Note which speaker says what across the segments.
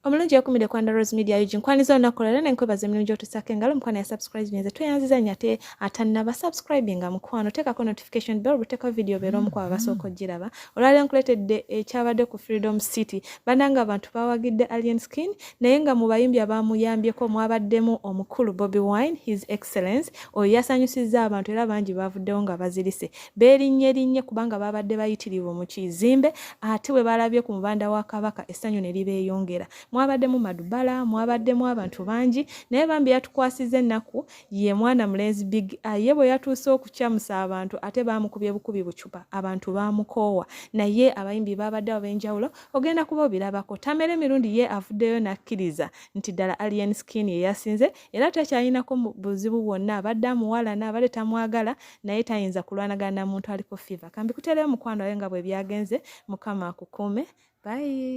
Speaker 1: omulungi yakumide kwanda Rose Media yuji nkwaniza onakolera nenkwebaza emilungi otusaka engalo mukwano ya subscribe nyenze tweyanziza nyate atanaba subscribinga mukwano tekako notification bell buteka video bero mukwa abasoko giraba olale nkuletedde ekyabadde ku Freedom City bananga abantu bawagidde alien skin naye nga mu bayimbye abamuyambyeko mwabaddemu omukulu Bobby Wine his excellence oyo yasanyusizza abantu era bangi bavuddewo nga bazirise berinnye kubanga babadde bayitirivu mu kizimbe ate we balabye ku mubanda wa Kabaka essanyu ne libeeyongera mwabaddemu madubala mwabaddemu abantu bangi naye bambi yatukwasiza ennaku ye mwana mulenzi big ye bwe yatuuse okukyamusa abantu ate bamukubye bukubi bucupa abantu bamukoowa naye abayimbi babadde abenjawulo ogenda kuba obirabako tamere mirundi ye avuddeyo nakkiriza nti ddala alien skin ye yasinze era takyayinako buzibu bwonna abadde amuwala n'abadde tamwagala naye tayinza kulwanagana muntu aliko fever kambi kutereyo mukwano we nga bwe byagenze mukama akukuume bye.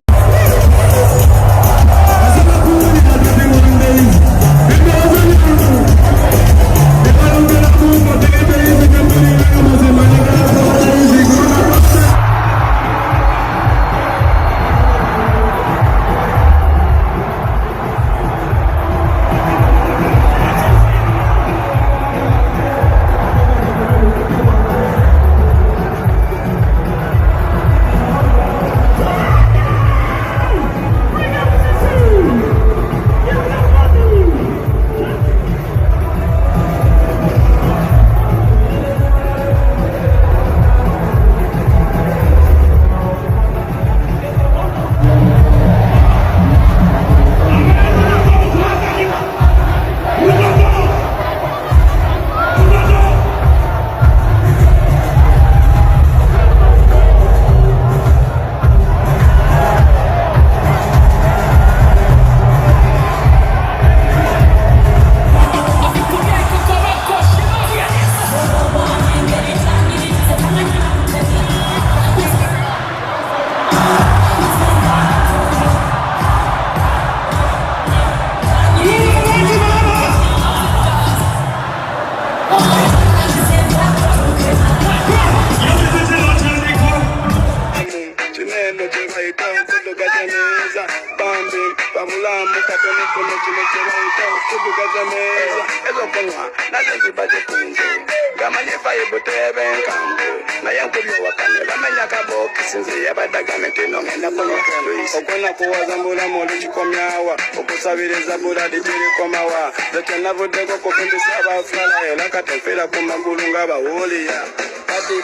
Speaker 2: Okona kuwazambula molu chikomyawa okusabiriza bula dijirikomawa zote navuddeko kupindisa abafala era katefera ku magulu ng'abawuliya pati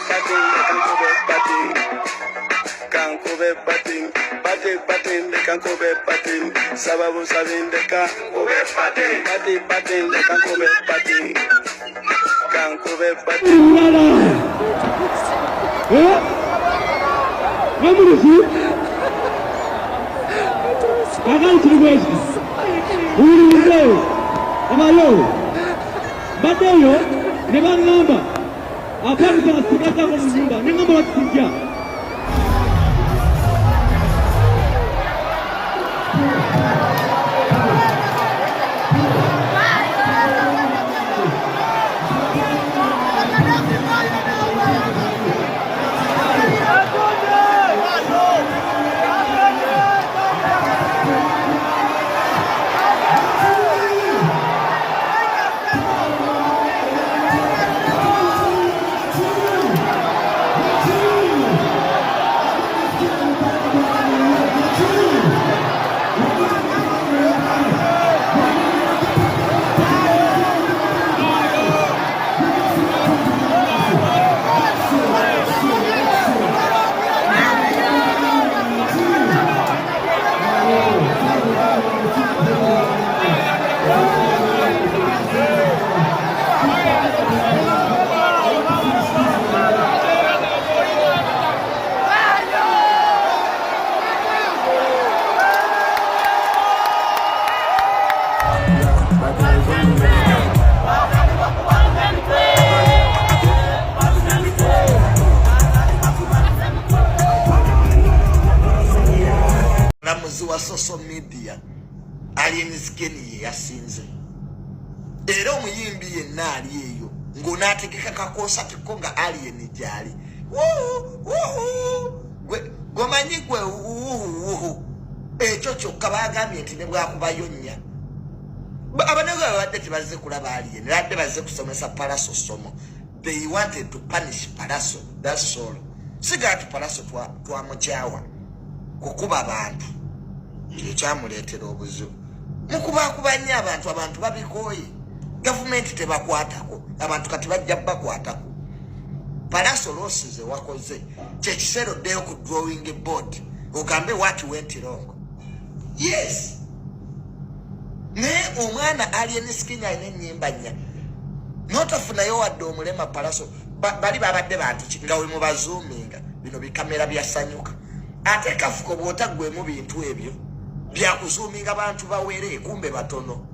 Speaker 2: kankube pati ndekankube pati sababu sabindeka kube pati ndekankube pati kankube pati
Speaker 3: Agai chirigwezi uri mzeo amayo badeyo ne bangamba apani kana sigata ko mzimba ne ngamba bakijja
Speaker 4: wa social media alien skin yasinze era omuyimbi yenna ali eyo ng'onaategeka kakosa tikonga alien gyali gomanyi gwe ekyo kyokka bagambye nti ne bwakubayo nnya abanego babadde tebazze kulaba alien badde bazze kusomesa Palaso somo. They wanted to punish Palaso, that's all. Sigati Palaso twamukyawa kukuba abantu ekyamuleetera obuzibu mukubakubanya abantu babikoye gavumenti tebakwatako abantu kati bajja bakwatako. Palaso losize wakoze kyekisero ddeyo ku drawing board ogambe what went wrong. Yes, ne omwana alien skin ayina ennyimba nnya notafunayo wadde omulema Palaso bali babadde bantu nga we mubazoominga bino bikamera byasanyuka ate kafuko bw'otaggwemu bintu ebyo byakuzoominga abantu bawere kumbe batono.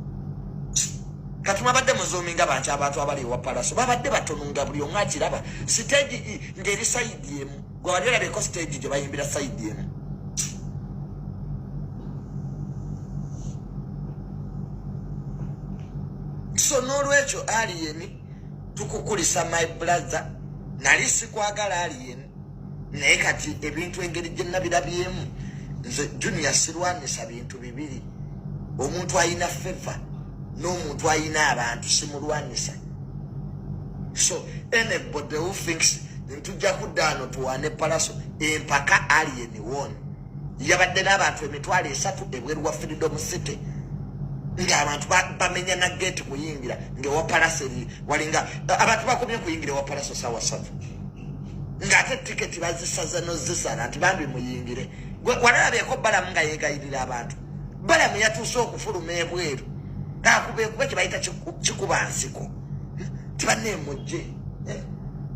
Speaker 4: Katuma badde muzoominga abantu abali ewa Palaso babadde batono nga buli omu akiraba stage ngeri side emu gwe wali olabeko stage gye bayimbira side emu. So n'olwekyo alien tukukulisa my brother nali sikwagala alien naye kati ebintu engeri gye nabirabyemu nze Junior sirwanisa bintu bibiri omuntu ayina favor n'omuntu ayina abantu simulwanisa. So anybody who thinks ntujja kuddaano tuwane Palaso empaka alien won yabadde n'abantu emitwalo 3 ebweru wa Freedom City nga abantu bamenya na gate kuyingira ngewa Palaso walinga abantu bakomye kuyingira wa Palaso sawa sawa nga ate ticket bazisaza nozisana ati bambi muyingire walabeko balamu nga yegayirira abantu balamu yatuuse okufuluma ebweru kakube kye bayita kikuba nsiko tibaneemujje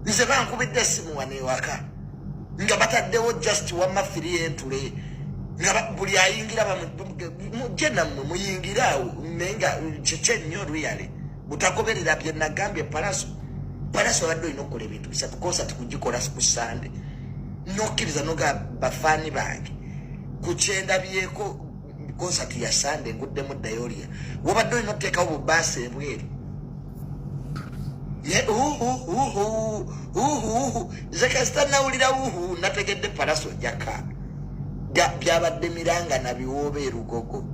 Speaker 4: nze bankubidde essimu wano ewaka nga bataddewo just wamafiri entule nga buli ayingira mujje nammwe muyingira nenga kyekyenyo luyale butagoberera bye nagambye Palaso badde olina okukola ebintu bisatu konsati kugikola ku Sande nokkiriza noga bafaani bange ku kyendabyeko konsati ya Sande nguddemu dayolia wabadde olina okuteekawo bubaasi ebweru nze kasita nawulira nategedde Palaso jaka byabadde miranga na biwooba erugogo.